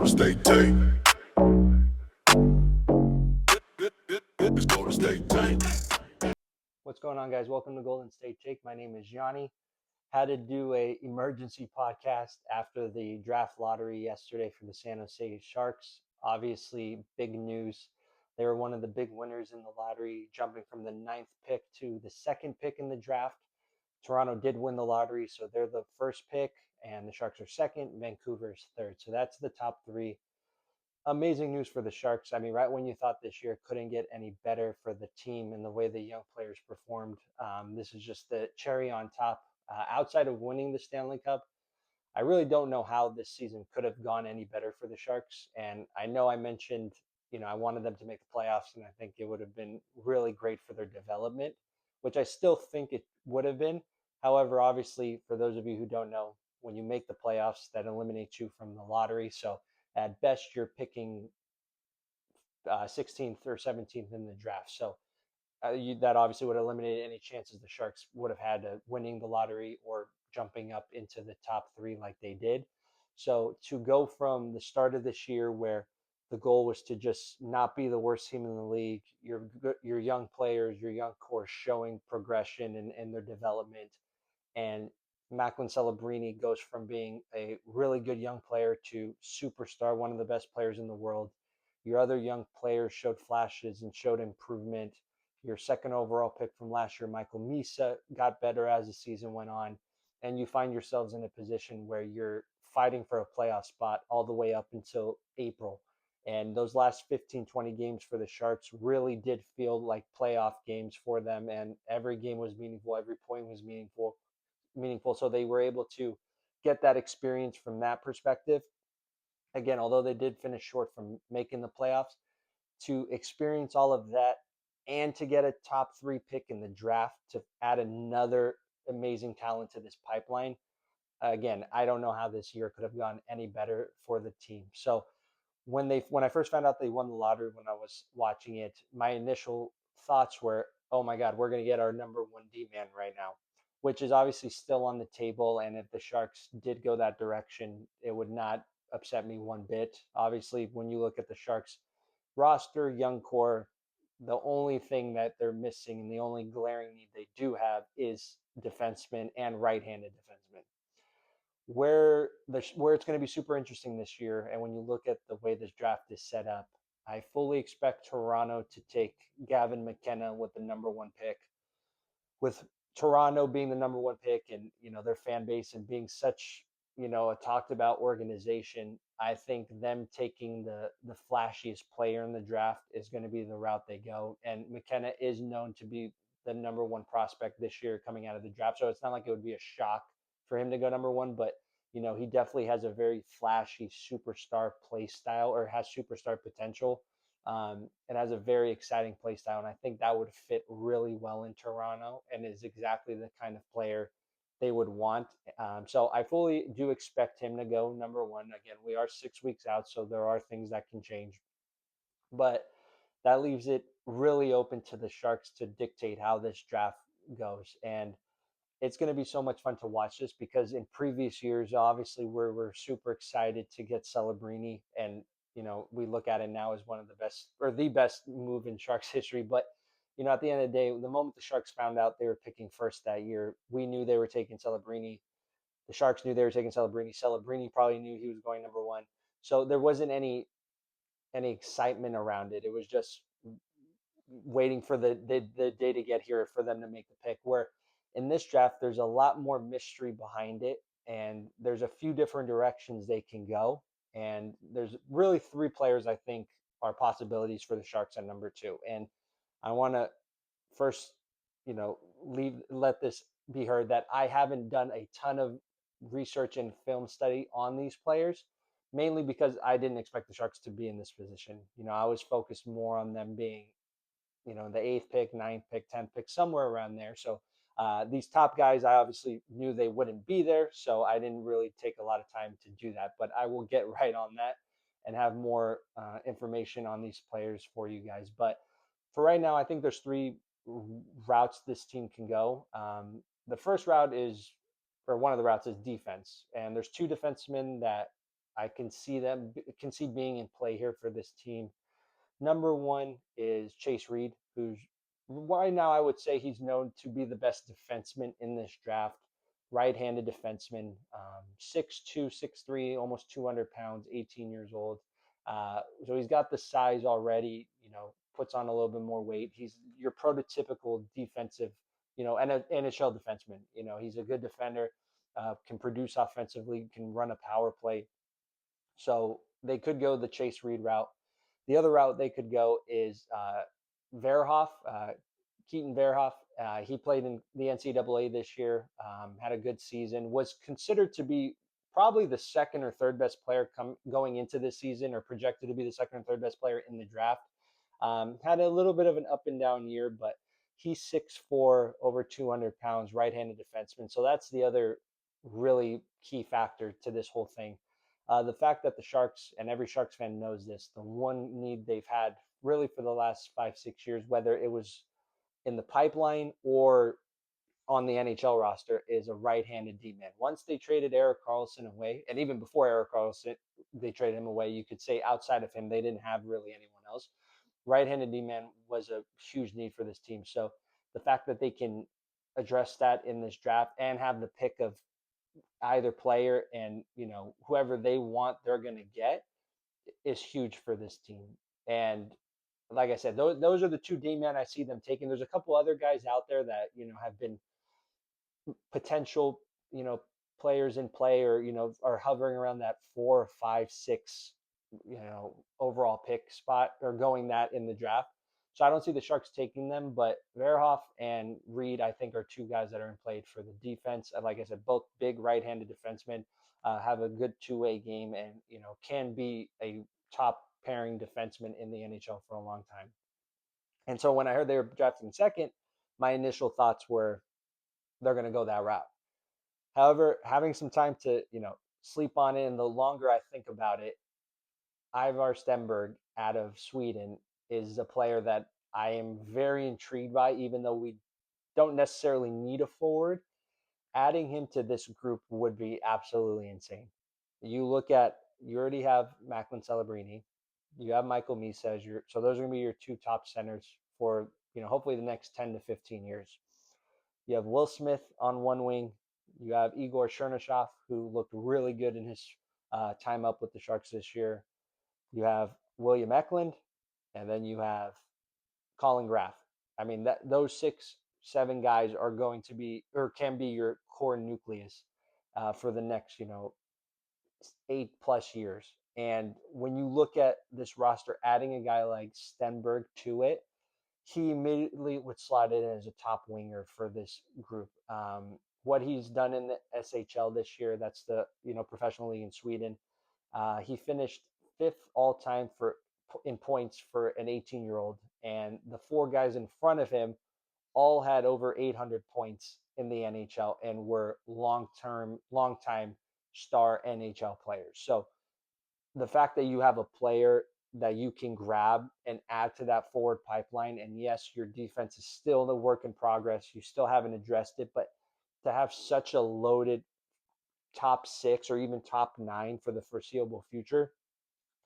Golden State Take. It's Golden State Take. What's going on, guys? Welcome to Golden State Take. My name is Gianni. Had to do a emergency podcast after the draft lottery yesterday for the San Jose Sharks. Obviously, big news. They were one of the big winners in the lottery, jumping from the ninth pick to the second pick in the draft. Toronto did win the lottery, so they're the first pick, and the Sharks are second. Vancouver's third. So that's the top three. Amazing news for the Sharks. I mean, right when you thought this year couldn't get any better for the team and the way the young players performed, this is just the cherry on top. Outside of winning the Stanley Cup, I really don't know how this season could have gone any better for the Sharks. And I know I mentioned, I wanted them to make the playoffs, and I think it would have been really great for their development, which I still think it would have been. However, obviously, for those of you who don't know, when you make the playoffs, that eliminates you from the lottery. So at best, you're picking 16th or 17th in the draft. So that obviously would eliminate any chances the Sharks would have had of winning the lottery or jumping up into the top three like they did. So to go from the start of this year where the goal was to just not be the worst team in the league, your young players, your young core showing progression and their development, and Macklin Celebrini goes from being a really good young player to superstar, one of the best players in the world. Your other young players showed flashes and showed improvement. Your second overall pick from last year, Michael Misa, got better as the season went on. And you find yourselves in a position where you're fighting for a playoff spot all the way up until April. And those last 15, 20 games for the Sharks really did feel like playoff games for them. And every game was meaningful, every point was meaningful. So they were able to get that experience from that perspective. Again, although they did finish short from making the playoffs, to experience all of that and to get a top three pick in the draft to add another amazing talent to this pipeline. Again, I don't know how this year could have gone any better for the team. So when I first found out they won the lottery, when I was watching it, my initial thoughts were, "Oh my God, we're going to get our number one D man right now," which is obviously still on the table. And if the Sharks did go that direction, it would not upset me one bit. Obviously, when you look at the Sharks roster, young core, the only thing that they're missing and the only glaring need they do have is defensemen and right-handed defensemen. Where it's going to be super interesting this year, and when you look at the way this draft is set up, I fully expect Toronto to take Gavin McKenna with the number one pick. With Toronto being the number one pick, and their fan base and being such a talked about organization, I think them taking the flashiest player in the draft is going to be the route they go. And McKenna is known to be the number one prospect this year coming out of the draft, so it's not like it would be a shock for him to go number one. But he definitely has a very flashy superstar play style, or has superstar potential. It has a very exciting play style, and I think that would fit really well in Toronto and is exactly the kind of player they would want. So I fully do expect him to go number one. Again, we are 6 weeks out, so there are things that can change, but that leaves it really open to the Sharks to dictate how this draft goes. And it's going to be so much fun to watch this, because in previous years, obviously, we're super excited to get Celebrini, and we look at it now as one of the best, or the best move in Sharks history. But at the end of the day, the moment the Sharks found out they were picking first that year, we knew they were taking Celebrini. The Sharks knew they were taking Celebrini. Celebrini probably knew he was going number one. So there wasn't any excitement around it. It was just waiting for the day to get here for them to make the pick. Where in this draft, there's a lot more mystery behind it, and there's a few different directions they can go. And there's really three players I think are possibilities for the Sharks at number two. And I want to first, let this be heard that I haven't done a ton of research and film study on these players, mainly because I didn't expect the Sharks to be in this position. I was focused more on them being the eighth pick, ninth pick, 10th pick, somewhere around there. So these top guys, I obviously knew they wouldn't be there. So I didn't really take a lot of time to do that. But I will get right on that and have more information on these players for you guys. But for right now, I think there's three routes this team can go. The first route is, or one of the routes is defense. And there's two defensemen that I can see being in play here for this team. Number one is Chase Reed, who's right now I would say he's known to be the best defenseman in this draft. Right-handed defenseman, 6'2", 6'3", almost 200 pounds, 18 years old. So he's got the size already. Puts on a little bit more weight. He's your prototypical defensive, NHL defenseman. He's a good defender, can produce offensively, can run a power play. So they could go the Chase Reed route. The other route they could go is Verhoff, Keaton Verhoff. He played in the NCAA this year, had a good season, was considered to be probably the second or third best player going into this season, or projected to be the second or third best player in the draft. Had a little bit of an up and down year, but he's 6'4", over 200 pounds, right-handed defenseman. So that's the other really key factor to this whole thing. The fact that the Sharks, and every Sharks fan knows this, the one need they've had really for the last 5-6 years, whether it was in the pipeline or on the NHL roster, is a right-handed D-man. Once they traded Erik Karlsson away, and even before Erik Karlsson, they traded him away, you could say outside of him, they didn't have really anyone else. Right-handed D-man was a huge need for this team. So the fact that they can address that in this draft and have the pick of either player, and whoever they want they're going to get, is huge for this team. And like I said, those are the two D men I see them taking. There's a couple other guys out there that have been potential players in play, or are hovering around that 4, 5, 6 overall pick spot, or going that in the draft. So I don't see the Sharks taking them, but Verhoff and Reed, I think, are two guys that are in play for the defense. And like I said, both big right-handed defensemen, have a good two-way game, and can be a top pairing defenseman in the NHL for a long time. And so when I heard they were drafting second, my initial thoughts were they're going to go that route. However, having some time to sleep on it, and the longer I think about it, Ivar Stenberg out of Sweden is a player that I am very intrigued by, even though we don't necessarily need a forward. Adding him to this group would be absolutely insane. You already have Macklin Celebrini, you have Michael Misa as so those are going to be your two top centers for hopefully the next 10 to 15 years. You have Will Smith on one wing. You have Igor Chernyshov, who looked really good in his time up with the Sharks this year. You have William Eklund, and then you have Colin Graf. I mean, those 6, 7 guys are going to be, or can be, your core nucleus for the next 8+ years. And when you look at this roster, adding a guy like Stenberg to it, he immediately would slot in as a top winger for this group. What he's done in the SHL this year, that's the professional league in Sweden, he finished 5th all time in points for an 18-year-old, and the 4 guys in front of him all had over 800 points in the NHL and were long time star NHL players. So the fact that you have a player that you can grab and add to that forward pipeline, and yes, your defense is still a work in progress, you still haven't addressed it, but to have such a loaded top 6 or even top 9 for the foreseeable future,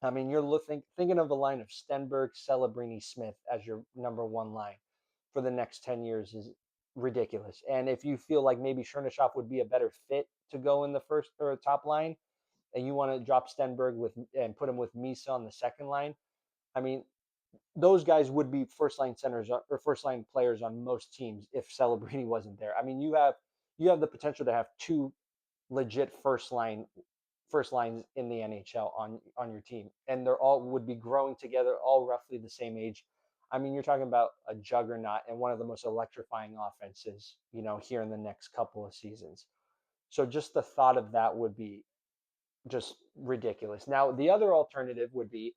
I mean, you're thinking of a line of Stenberg, Celebrini, Smith as your number one line for the next 10 years is ridiculous. And if you feel like maybe Chernyshov would be a better fit to go in the first or top line, and you want to drop Stenberg and put him with Misa on the second line, I mean, those guys would be first line centers or first line players on most teams if Celebrini wasn't there. I mean, you have the potential to have 2 legit first lines in the NHL on your team, and they're all would be growing together, all roughly the same age. I mean, you're talking about a juggernaut and one of the most electrifying offenses, here in the next couple of seasons. So just the thought of that would be just ridiculous. Now, the other alternative would be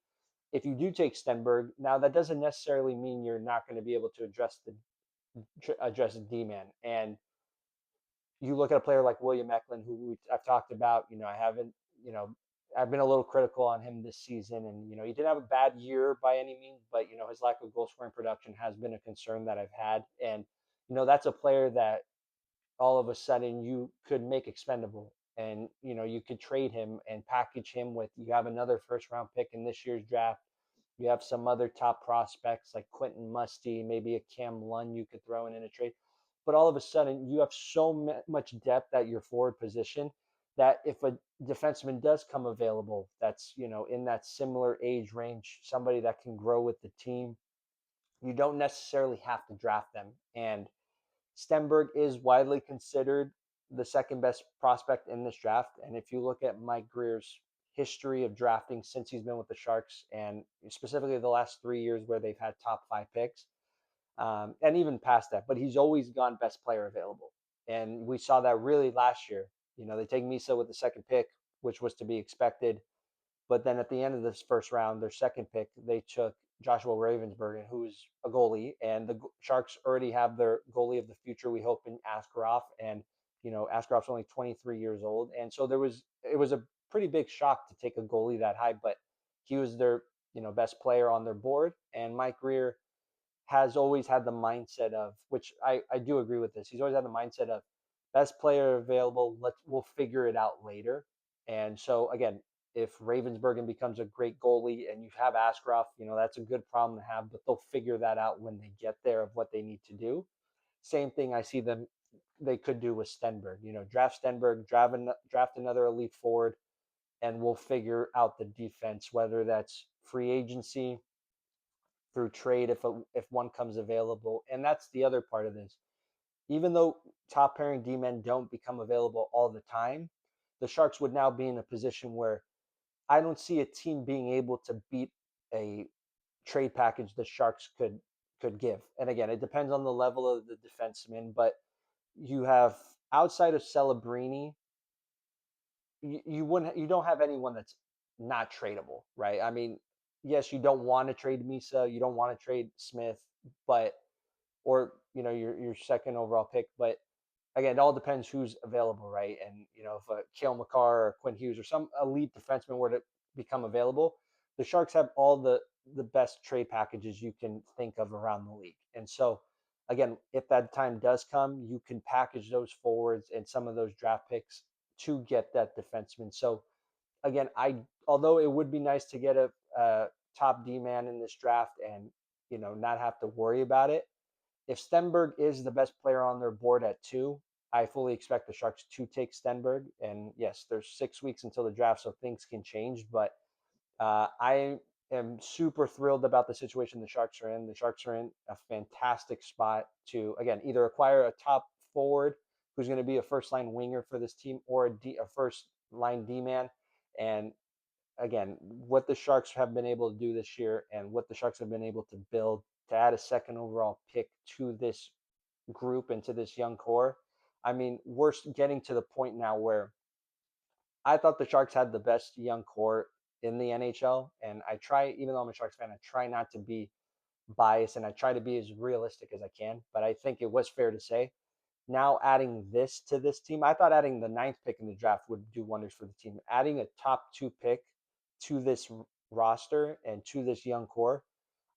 if you do take Stenberg. Now, that doesn't necessarily mean you're not going to be able to address the D-man. And you look at a player like William Eklund, who I've talked about. I've been a little critical on him this season, and he didn't have a bad year by any means, but his lack of goal scoring production has been a concern that I've had, and that's a player that all of a sudden you could make expendable. and you could trade him and package him with, you have another first round pick in this year's draft. You have some other top prospects like Quentin Musty, maybe a Cam Lund you could throw in a trade. But all of a sudden, you have so much depth at your forward position that if a defenseman does come available that's in that similar age range, somebody that can grow with the team, you don't necessarily have to draft them. And Stenberg is widely considered the second best prospect in this draft. And if you look at Mike Greer's history of drafting since he's been with the Sharks, and specifically the last 3 years where they've had top 5 picks, and even past that, but he's always gone best player available. And we saw that really last year. They take Misa with the second pick, which was to be expected. But then at the end of this first round, their second pick, they took Joshua Ravensburger, who's a goalie, and the Sharks already have their goalie of the future, we hope, in Askarov. And Askarov's only 23 years old, and so it was a pretty big shock to take a goalie that high, but he was their best player on their board. And Mike Grier has always had the mindset of, which I do agree with this. He's always had the mindset of best player available. We'll figure it out later. And so again, if Ravensburgen becomes a great goalie and you have Askarov, that's a good problem to have, but they'll figure that out when they get there of what they need to do. Same thing I see them they could do with Stenberg. Draft Stenberg, draft another elite forward, and we'll figure out the defense, whether that's free agency, through trade if one comes available. And that's the other part of this. Even though top pairing D men don't become available all the time, the Sharks would now be in a position where I don't see a team being able to beat a trade package the Sharks could give. And again, it depends on the level of the defenseman, but you have, outside of Celebrini, you don't have anyone that's not tradable, right? I mean, yes, you don't want to trade Misa, you don't want to trade Smith, but or your second overall pick, but again, it all depends who's available, right? And if a Cale Makar or Quinn Hughes or some elite defenseman were to become available, the Sharks have all the best trade packages you can think of around the league. And so again, if that time does come, you can package those forwards and some of those draft picks to get that defenseman. So again, although it would be nice to get a top D man in this draft and not have to worry about it, if Stenberg is the best player on their board at 2, I fully expect the Sharks to take Stenberg. And yes, there's 6 weeks until the draft, so things can change. But I am super thrilled about the situation the Sharks are in. The Sharks are in a fantastic spot to, again, either acquire a top forward who's going to be a first line winger for this team, or a first line D man. And again, what the Sharks have been able to do this year and what the Sharks have been able to build to add a second overall pick to this group and to this young core. I mean, we're getting to the point now where I thought the Sharks had the best young core in the NHL. And even though I'm a Sharks fan, I try not to be biased and I try to be as realistic as I can. But I think it was fair to say, now adding this to this team, I thought adding the ninth pick in the draft would do wonders for the team. Adding a top 2 pick to this roster and to this young core,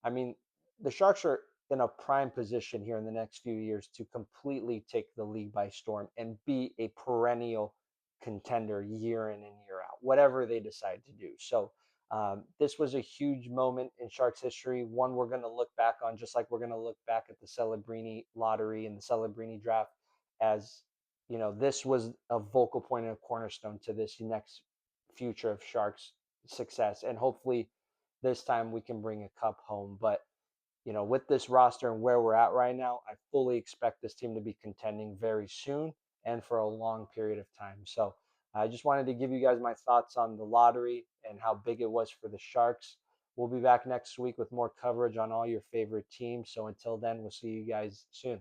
I mean, the Sharks are in a prime position here in the next few years to completely take the league by storm and be a perennial contender year in and year out, whatever they decide to do. So this was a huge moment in Sharks history, one we're going to look back on, just like we're going to look back at the Celebrini lottery and the Celebrini draft, as this was a vocal point and a cornerstone to this next future of Sharks success. And hopefully this time we can bring a cup home. But with this roster and where we're at right now, I fully expect this team to be contending very soon and for a long period of time. So I just wanted to give you guys my thoughts on the lottery and how big it was for the Sharks. We'll be back next week with more coverage on all your favorite teams. So until then, we'll see you guys soon.